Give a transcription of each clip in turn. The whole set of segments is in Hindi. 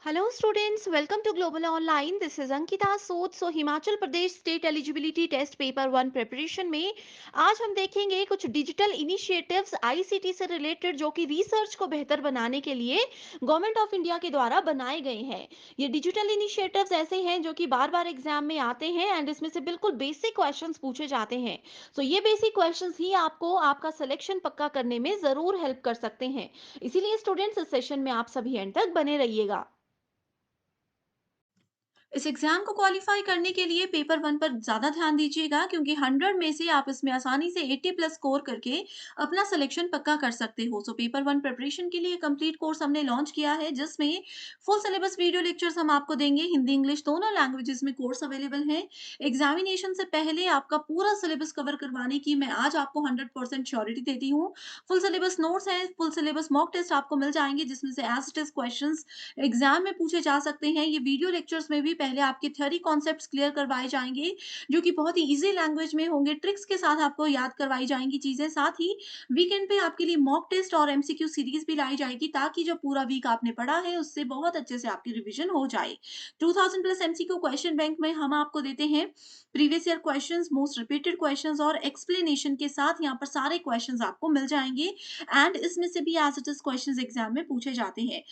Hello students, welcome to Global Online. This is Ankita Sood. So Himachal Pradesh state eligibility test paper one preparation में आज हम देखेंगे कुछ डिजिटल इनिशिएटिव्स आईसीटी से रिलेटेड जो कि रिसर्च को बेहतर बनाने के लिए गवर्नमेंट ऑफ इंडिया के द्वारा बनाए गए हैं। ये डिजिटल इनिशिएटिव्स ऐसे हैं जो कि बार बार एग्जाम में आते हैं एंड इसमें से बिल्कुल बेसिक क्वेश्चंस पूछे जाते हैं। सो ये बेसिक क्वेश्चंस ही आपको आपका सिलेक्शन पक्का करने में जरूर हेल्प कर सकते हैं। इसीलिए स्टूडेंट्स इस सेशन में आप सभी एंड तक बने रहिएगा। इस एग्जाम को क्वालिफाई करने के लिए पेपर वन पर ज्यादा ध्यान दीजिएगा क्योंकि 100 में से आप इसमें आसानी से 80 प्लस स्कोर करके अपना सिलेक्शन पक्का कर सकते हो। सो पेपर वन प्रिपरेशन के लिए कंप्लीट कोर्स हमने लॉन्च किया है जिसमें फुल सिलेबस वीडियो लेक्चर्स हम आपको देंगे। हिंदी इंग्लिश दोनों लैंग्वेजेस में कोर्स अवेलेबल है। एग्जामिनेशन से पहले आपका पूरा सिलेबस कवर करवाने की मैं आज आपको 100% श्योरिटी देती हूँ। फुल सिलेबस नोट्स है, फुल सिलेबस मॉक टेस्ट आपको मिल जाएंगे जिसमें से as it is question exam में पूछे जा सकते हैं। ये वीडियो लेक्चर्स में भी पहले आपके थ्योरी कॉन्सेप्ट्स क्लियर करवाए जाएंगे जो कि बहुत ही इजी लैंग्वेज में होंगे, ट्रिक्स के साथ आपको याद करवाई जाएंगी चीजें। साथ ही वीकेंड पे आपके लिए मॉक टेस्ट और एमसीक्यू सीरीज भी लाई जाएगी ताकि जो पूरा वीक आपने पढ़ा है उससे बहुत अच्छे से आपकी रिवीजन हो जाए। 2000 प्लस एमसीक्यू क्वेश्चन बैंक में हम आपको देते हैं previous year questions, most repeated questions और एक्सप्लेनेशन के साथ। यहाँ पर सारे क्वेश्चंस आपको मिल जाएंगे एंड इसमें से भी as it is questions exam में पूछे जाते हैं।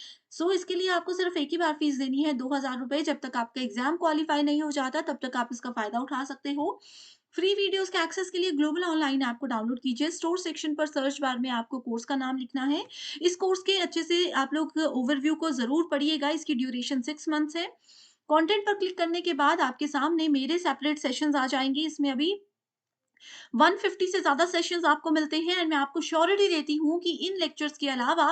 इसके लिए आपको सिर्फ एक ही बार फीस देनी है, 2000 रुपए। जब तक आपका एग्जाम क्वालिफाई नहीं हो जाता तब तक आप इसका फायदा उठा सकते हो। फ्री वीडियोस के एक्सेस के लिए ग्लोबल ऑनलाइन ऐप को डाउनलोड कीजिए। स्टोर सेक्शन पर सर्च बार में आपको कोर्स का नाम लिखना है। इस कोर्स के अच्छे से आप लोग ओवरव्यू को जरूर पढ़िएगा। इसकी ड्यूरेशन 6 मंथ्स है। कंटेंट पर क्लिक करने के बाद आपके सामने मेरे सेपरेट सेशंस आ जाएंगे। इसमें अभी 150 से ज़्यादा सेशंस आपको मिलते हैं एंड मैं आपको श्योरिटी देती हूँ कि इन लेक्चर्स के अलावा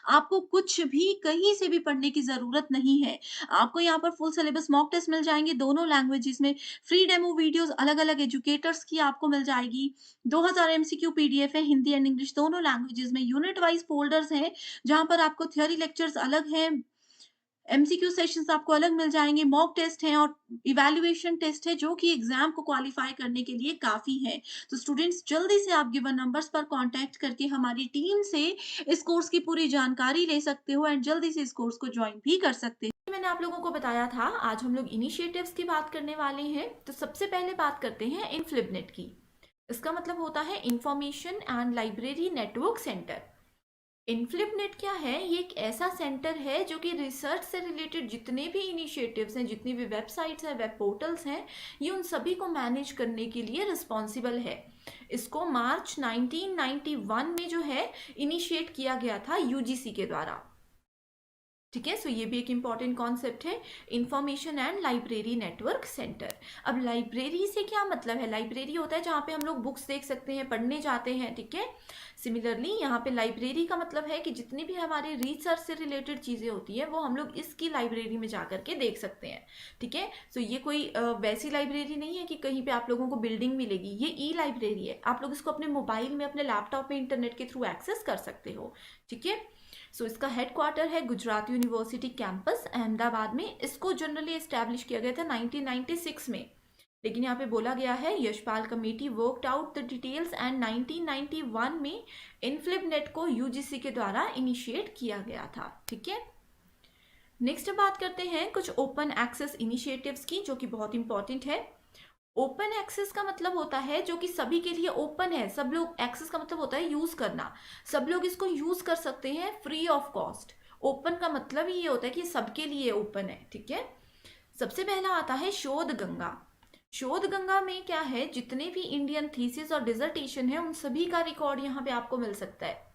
आपको कुछ भी कहीं से भी पढ़ने की ज़रूरत नहीं है। आपको यहाँ पर फुल सिलेबस मॉक टेस्ट मिल जाएँगे दोनों लैंग्वेजेस में, फ्री डेमो वीडियोज़ अलग-अलग एजुकेटर्स की आपको मिल जाएगी। 2000 एमसीक्यू पीडीएफ है, हिंदी एंड इंग्लिश दोनों लैंग्वेजेस में, यूनिट वाइज़ फ़ोल्डर्स हैं, जहाँ पर आपको थ्योरी लेक्चर्स अलग हैं, एमसीक्यू सेशंस आपको अलग मिल जाएँगे, मॉक टेस्ट हैं और इवैल्यूएशन टेस्ट है जो कि एग्ज़ाम को क्वालीफाई करने के लिए काफ़ी है। तो स्टूडेंट्स जल्दी से आप गिवन नंबर्स पर कॉन्टैक्ट करके हमारी टीम से इस कोर्स की पूरी जानकारी ले सकते हो एंड जल्दी से इस कोर्स को जॉइन भी कर सकते हो। मैंने आप लोगों को बताया था आज हम लोग इनिशिएटिव्स की बात करने वाले हैं। तो सबसे पहले बात करते हैं इनफ्लिबनेट की। इसका मतलब होता है information and library network centre. INFLIBNET क्या है? ये एक ऐसा सेंटर है जो कि रिसर्च से रिलेटेड जितने भी इनिशिएटिव्स हैं, जितनी भी वेबसाइट्स हैं, वेब पोर्टल्स हैं, ये उन सभी को मैनेज करने के लिए रिस्पॉन्सिबल है। इसको मार्च 1991 में जो है इनिशिएट किया गया था यूजीसी के द्वारा। ठीक है, सो ये भी एक इम्पॉर्टेंट कॉन्सेप्ट है, information and library network centre. अब लाइब्रेरी से क्या मतलब है? लाइब्रेरी होता है जहाँ पे हम लोग बुक्स देख सकते हैं, पढ़ने जाते हैं। ठीक है, सिमिलरली यहाँ पे लाइब्रेरी का मतलब है कि जितनी भी हमारे रिसर्च से रिलेटेड चीज़ें होती है वो हम लोग इसकी लाइब्रेरी में जा करके देख सकते हैं। ठीक है, सो ये कोई वैसी लाइब्रेरी नहीं है कि कहीं पे आप लोगों को बिल्डिंग मिलेगी। ये ई लाइब्रेरी है, आप लोग इसको अपने मोबाइल में, अपने लैपटॉप में इंटरनेट के थ्रू एक्सेस कर सकते हो। ठीक है, इसका हेडक्वार्टर है गुजरात यूनिवर्सिटी कैंपस अहमदाबाद में। इसको जनरली एस्टैब्लिश किया गया था 1996 में, लेकिन यहाँ पे बोला गया है Yashpal committee worked out the details and 1991 में इनफ्लिबनेट को यूजीसी के द्वारा इनिशिएट किया गया था। ठीक है, नेक्स्ट बात करते हैं कुछ ओपन एक्सेस इनिशिएटिव्स की जो कि बहुत इंपॉर्टेंट है। ओपन एक्सेस का मतलब होता है जो कि सभी के लिए ओपन है, सब लोग, एक्सेस का मतलब होता है यूज करना, सब लोग इसको यूज कर सकते हैं फ्री ऑफ कॉस्ट। ओपन का मतलब ही ये होता है कि सबके लिए ओपन है। ठीक है, सबसे पहला आता है शोध गंगा। शोध गंगा में क्या है? जितने भी इंडियन थीसिस और डिजर्टेशन है उन सभी का रिकॉर्ड यहाँ पे आपको मिल सकता है।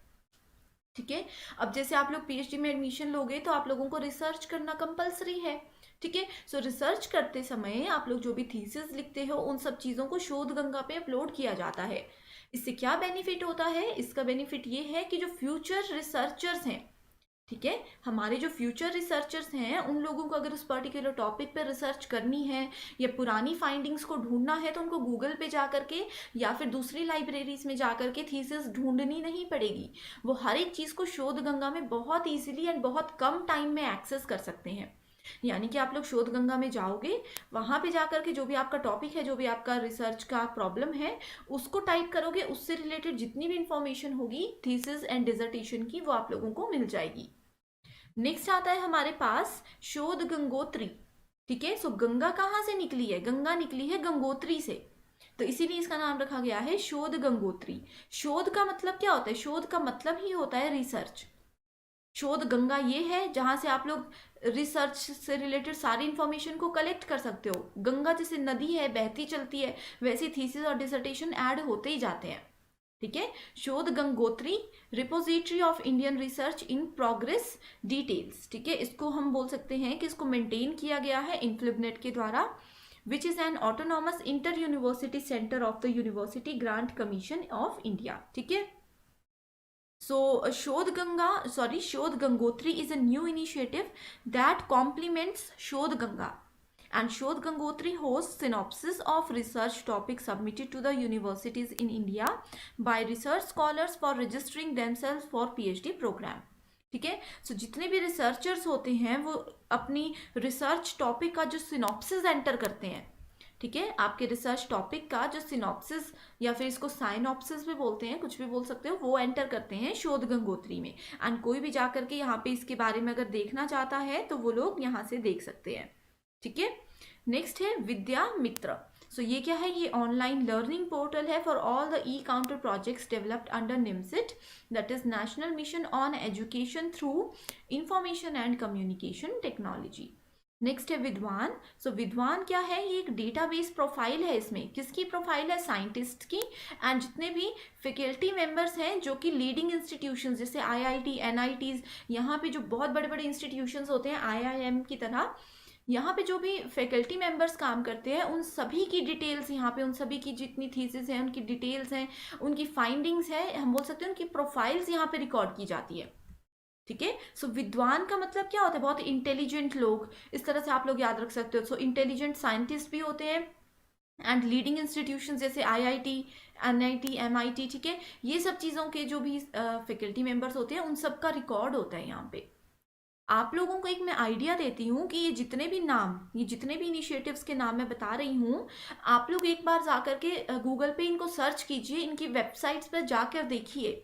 ठीक है, अब जैसे आप लोग पीएचडी में एडमिशन लोगे तो आप लोगों को रिसर्च करना कंपलसरी है। ठीक है, रिसर्च करते समय आप लोग जो भी थीसिस लिखते हो उन सब चीज़ों को शोध गंगा पे अपलोड किया जाता है। इससे क्या बेनिफिट होता है? इसका बेनिफिट ये है कि जो फ्यूचर रिसर्चर्स हैं, ठीक है, हमारे जो फ्यूचर रिसर्चर्स हैं उन लोगों को अगर उस पर्टिकुलर टॉपिक पे रिसर्च करनी है या पुरानी फाइंडिंग्स को ढूंढना है तो उनको गूगल पे जा करके या फिर दूसरी लाइब्रेरीज में जा करके थीसिस ढूंढनी नहीं पड़ेगी। वो हर एक चीज़ को शोध गंगा में बहुत ईजिली एंड बहुत कम टाइम में एक्सेस कर सकते हैं। यानी कि आप लोग शोध गंगा में जाओगे, वहाँ पे जा करके जो भी आपका टॉपिक है, जो भी आपका रिसर्च का प्रॉब्लम है, उसको टाइप करोगे, उससे रिलेटेड जितनी भी इंफॉर्मेशन होगी थीसिस एंड डिसर्टेशन की वो आप लोगों को मिल जाएगी। नेक्स्ट आता है हमारे पास शोध गंगोत्री। ठीक है, सो गंगा कहाँ से निकली है? गंगा निकली है गंगोत्री से, तो इसीलिए इसका नाम रखा गया है शोध गंगोत्री। शोध का मतलब क्या होता है? शोध का मतलब ही होता है रिसर्च। शोध गंगा ये है जहां से आप लोग रिसर्च से रिलेटेड सारी इंफॉर्मेशन को कलेक्ट कर सकते हो। गंगा जैसे नदी है, बहती चलती है, वैसे थीसिस और डिसर्टेशन ऐड होते ही जाते हैं। ठीक है, शोध Gangotri repository of Indian research in progress details. ठीक है, इसको हम बोल सकते हैं कि इसको मेंटेन किया गया है इन्फ्लिबनेट के द्वारा, which is an autonomous inter university centre of the university grant commission of India. ठीक है, so शोध Gangotri is a new initiative that complements शोध गंगा, and शोध Gangotri hosts synopsis of research topics submitted to the universities in India by research scholars for registering themselves for PhD program। ठीक है, सो जितने भी रिसर्चर्स होते हैं वो अपनी रिसर्च टॉपिक का जो सिनॉप्सिस एंटर करते हैं। ठीक है, आपके रिसर्च टॉपिक का जो सिनॉप्सिस या फिर इसको साइनॉप्सिस भी बोलते हैं, कुछ भी बोल सकते हो, वो एंटर करते हैं शोध गंगोत्री में। एंड कोई भी जा करके यहाँ पे इसके बारे में अगर देखना चाहता है तो वो लोग यहाँ से देख सकते हैं। ठीक है, नेक्स्ट है विद्या मित्र। सो ये क्या है? ये ऑनलाइन लर्निंग पोर्टल है for all the e content projects developed under निमसिट, that is national mission on education through information and communication technology. Next है विद्वान। सो विद्वान क्या है? ये एक डेटाबेस प्रोफाइल है। इसमें किसकी प्रोफाइल है? साइंटिस्ट की, एंड जितने भी फैकल्टी मेंबर्स हैं जो कि लीडिंग इंस्टीट्यूशंस जैसे आईआईटी, एनआईटीज, यहाँ पे जो बहुत बड़े बड़े इंस्टीट्यूशंस होते हैं आईआईएम की तरह, यहाँ पे जो भी फैकल्टी मेंबर्स काम करते हैं उन सभी की डिटेल्स यहाँ पे, उन सभी की जितनी थीसिस हैं उनकी डिटेल्स हैं, उनकी फाइंडिंग्स है, हम बोल सकते हैं उनकी प्रोफाइल्स यहाँ पे रिकॉर्ड की जाती है। ठीक है, सो विद्वान का मतलब क्या होता है? बहुत इंटेलिजेंट लोग, इस तरह से आप लोग याद रख सकते हो। सो इंटेलिजेंट साइंटिस्ट भी होते हैं एंड लीडिंग इंस्टीट्यूशंस जैसे आईआईटी, एनआईटी, एमआईटी। ठीक है, ये सब चीज़ों के जो भी फैकल्टी मेंबर्स होते हैं उन सब का रिकॉर्ड होता है यहाँ पे। आप लोगों को एक मैं आइडिया देती हूँ कि ये जितने भी इनिशिएटिव्स के नाम मैं बता रही हूँ, आप लोग एक बार जाकर के गूगल पे इनको सर्च कीजिए, इनकी वेबसाइट्स पर जाकर देखिए।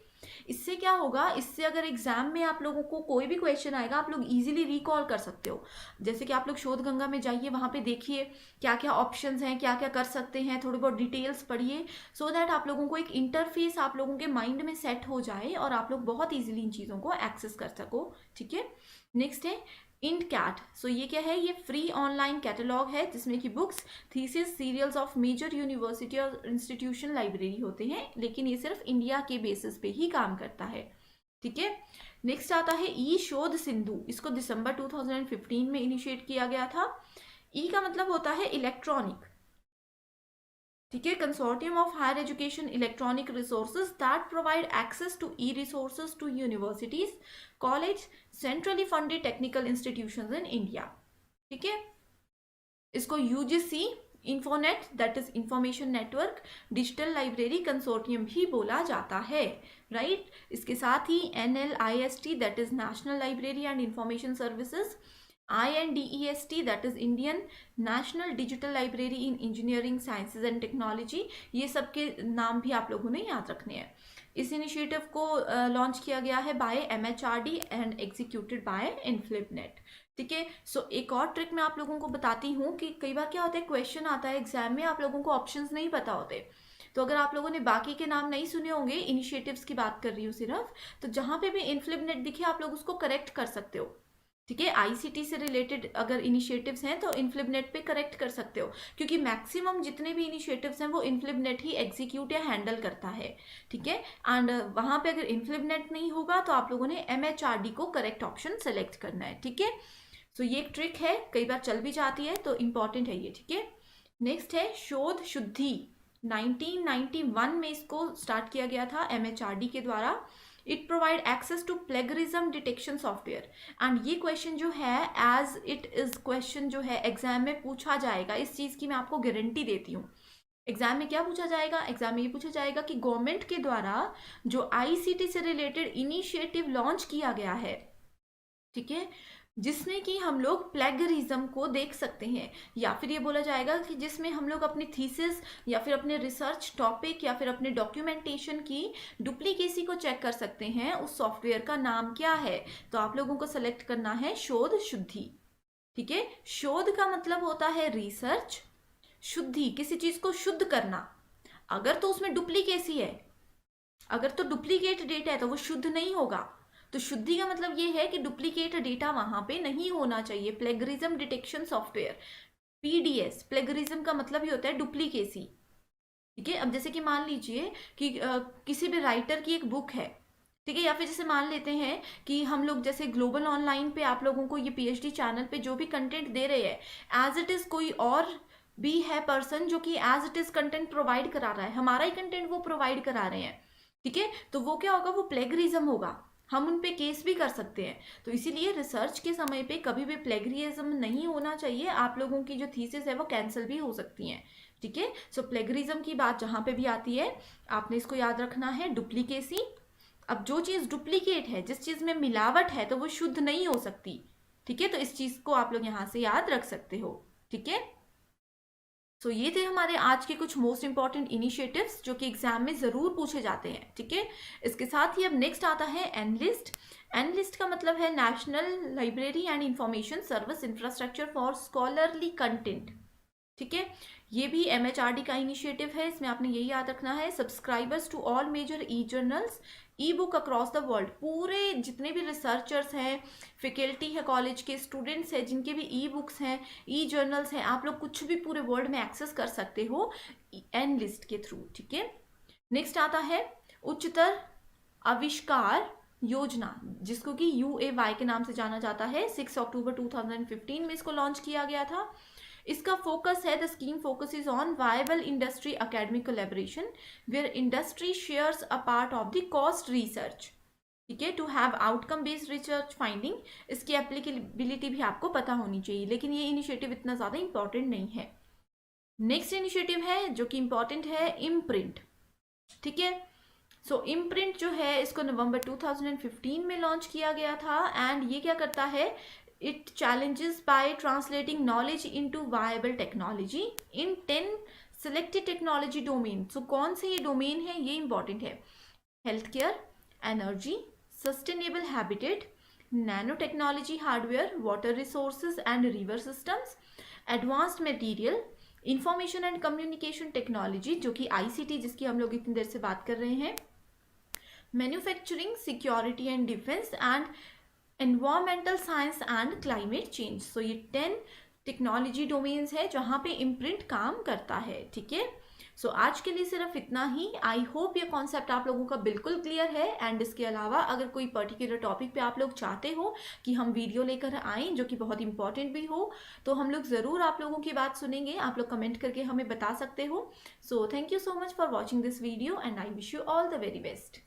इससे क्या होगा? इससे अगर एग्जाम में आप लोगों को कोई भी क्वेश्चन आएगा आप लोग इजीली रिकॉल कर सकते हो। जैसे कि आप लोग शोध गंगा में जाइए, वहाँ पे देखिए क्या क्या ऑप्शंस हैं, क्या क्या कर सकते हैं, थोड़ी बहुत डिटेल्स पढ़िए, सो दैट आप लोगों को एक इंटरफेस आप लोगों के माइंड में सेट हो जाए और आप लोग बहुत ईजिली इन चीज़ों को एक्सेस कर सको। ठीक है, नेक्स्ट है INTCAT। सो ये क्या है? ये फ्री ऑनलाइन कैटलॉग है जिसमें कि books, thesis, serials of major university और इंस्टीट्यूशन लाइब्रेरी होते हैं, लेकिन ये सिर्फ इंडिया के बेसिस पे ही काम करता है। ठीक है, नेक्स्ट आता है ई शोध सिंधु। इसको दिसंबर 2015 में इनिशिएट किया गया था। ई का मतलब होता है इलेक्ट्रॉनिक। ठीक है, consortium of higher education electronic resources that provide access to e resources to universities, college, centrally funded technical institutions in India. ठीक है, इसको UGC Infonet, that is information network digital library consortium भी बोला जाता है। राइट, इसके साथ ही NLIST, that is national library and information services, INDEST, that is Indian National Digital Library in Engineering Sciences and Technology, ये सब के नाम भी आप लोगों ने याद रखने हैं। इस इनिशिएटिव को लॉन्च किया गया है by MHRD and executed by Inflibnet. ठीक है, सो एक और ट्रिक मैं आप लोगों को बताती हूँ कि कई बार क्या होता है, क्वेश्चन आता है एग्जाम में, आप लोगों को ऑप्शंस नहीं पता होते, तो अगर आप लोगों ने बाकी के नाम नहीं सुने होंगे, इनिशिएटिव्स की बात कर रही हूँ सिर्फ, तो जहाँ पे भी इन्फ्लिबनेट दिखे आप लोग उसको करेक्ट कर सकते हो। ठीक है, आईसीटी से रिलेटेड अगर इनिशिएटिव्स हैं तो इन्फ्लिबनेट पे करेक्ट कर सकते हो, क्योंकि मैक्सिमम जितने भी इनिशिएटिव्स हैं वो इन्फ्लिबनेट ही एग्जीक्यूट या हैंडल करता है। ठीक है, एंड वहाँ पे अगर इन्फ्लिबनेट नहीं होगा तो आप लोगों ने MHRD को करेक्ट ऑप्शन सेलेक्ट करना है। ठीक है, सो ये एक ट्रिक है, कई बार चल भी जाती है, तो इंपॉर्टेंट है ये। ठीक है, नेक्स्ट है शोध शुद्धि। 1991 में इसको स्टार्ट किया गया था MHRD के द्वारा। It provide access to plagiarism detection software, and ये क्वेश्चन जो है एज इट इज क्वेश्चन जो है एग्जाम में पूछा जाएगा, इस चीज़ की मैं आपको गारंटी देती हूँ। एग्जाम में क्या पूछा जाएगा? एग्जाम में ये पूछा जाएगा कि गवर्नमेंट के द्वारा जो ICT से रिलेटेड इनिशिएटिव लॉन्च किया गया है, ठीक है, जिसमें कि हम लोग प्लेगरिज्म को देख सकते हैं, या फिर ये बोला जाएगा कि जिसमें हम लोग अपनी थीसिस या फिर अपने रिसर्च टॉपिक या फिर अपने डॉक्यूमेंटेशन की डुप्लीकेसी को चेक कर सकते हैं। उस सॉफ्टवेयर का नाम क्या है? तो आप लोगों को सेलेक्ट करना है शोध शुद्धि। ठीक है, शोध का मतलब होता है रिसर्च, शुद्धि किसी चीज को शुद्ध करना। अगर तो उसमें डुप्लीकेसी है, अगर तो डुप्लीकेट डेटा है तो वो शुद्ध नहीं होगा। तो शुद्धि का मतलब ये है कि डुप्लीकेट डेटा वहां पे नहीं होना चाहिए। Plagiarism detection software, PDS, plagiarism का मतलब ही होता है डुप्लीकेसी। ठीक है, अब जैसे कि मान लीजिए कि किसी भी राइटर की एक बुक है, ठीक है, या फिर जैसे मान लेते हैं कि हम लोग जैसे ग्लोबल ऑनलाइन पे आप लोगों को ये पीएचडी चैनल पे जो भी कंटेंट दे रहे हैं, एज इट इज कोई और भी है पर्सन जो कि as it is content provide करा रहा है, हमारा ही कंटेंट वो प्रोवाइड करा रहे हैं। ठीक है, तो वो क्या होगा? वो प्लेगरिज्म होगा, हम उन पे केस भी कर सकते हैं। तो इसीलिए रिसर्च के समय पे कभी भी प्लेगरिज्म नहीं होना चाहिए। आप लोगों की जो थीसिस है वो कैंसिल भी हो सकती हैं। ठीक है, सो प्लेगरिज्म की बात जहां पे भी आती है आपने इसको याद रखना है, डुप्लीकेसी। अब जो चीज डुप्लीकेट है, जिस चीज में मिलावट है, तो वो शुद्ध नहीं हो सकती। ठीक है, तो इस चीज को आप लोग यहां से याद रख सकते हो। ठीक है, सो ये थे हमारे आज के कुछ मोस्ट इंपॉर्टेंट इनिशिएटिव्स जो कि एग्जाम में जरूर पूछे जाते हैं। ठीक है, इसके साथ ही अब नेक्स्ट आता है एनलिस्ट। एनलिस्ट का मतलब है national library and information service infrastructure for scholarly content. ठीक है, ये भी एमएचआरडी का इनिशिएटिव है। इसमें आपने यही याद रखना है, subscribers to all major e journals, e book across the world. पूरे जितने भी रिसर्चर्स हैं, फैकल्टी है कॉलेज के, स्टूडेंट्स हैं, जिनके भी ई बुक्स हैं, ई जर्नल्स हैं, आप लोग कुछ भी पूरे वर्ल्ड में एक्सेस कर सकते हो एन लिस्ट के थ्रू। ठीक है, नेक्स्ट आता है उच्चतर आविष्कार योजना, जिसको कि UAY के नाम से जाना जाता है। 6 अक्टूबर 2015 में इसको लॉन्च किया गया था। इसका फोकस है, the scheme focuses on viable industry academic collaboration where industry shares a part of the cost research. ठीक है, to have outcome based research finding. इसकी एप्लीकेबिलिटी भी आपको पता होनी चाहिए, लेकिन ये इनिशिएटिव इतना ज़्यादा इंपॉर्टेंट नहीं है। नेक्स्ट इनिशिएटिव है जो कि इंपॉर्टेंट है, इम्प्रिंट। ठीक है, सो इम्प्रिंट जो है इसको नवंबर 2015 में लॉन्च किया गया था। एंड ये क्या करता है? It challenges by translating knowledge into viable technology in 10 selected technology domain। So कौन से ये डोमेन है, ये इंपॉर्टेंट है। Health care, energy, sustainable habitat, nano technology hardware, water resources and river systems, advanced material, information and communication technology जो कि ICT जिसकी हम लोग इतनी देर से बात कर रहे हैं, manufacturing, security and defence and environmental science and climate change. So ये 10 टेक्नोलॉजी डोमेन्स है जहाँ पे इम्प्रिंट काम करता है। ठीक है, सो आज के लिए सिर्फ इतना ही। आई होप ये कॉन्सेप्ट आप लोगों का बिल्कुल क्लियर है। एंड इसके अलावा अगर कोई पर्टिकुलर टॉपिक पे आप लोग चाहते हो कि हम वीडियो लेकर आएँ जो कि बहुत इंपॉर्टेंट भी हो, तो हम लोग ज़रूर आप लोगों की बात सुनेंगे। आप लोग कमेंट करके हमें बता सकते हो। So thank you so much for watching this video and I wish you all the very best.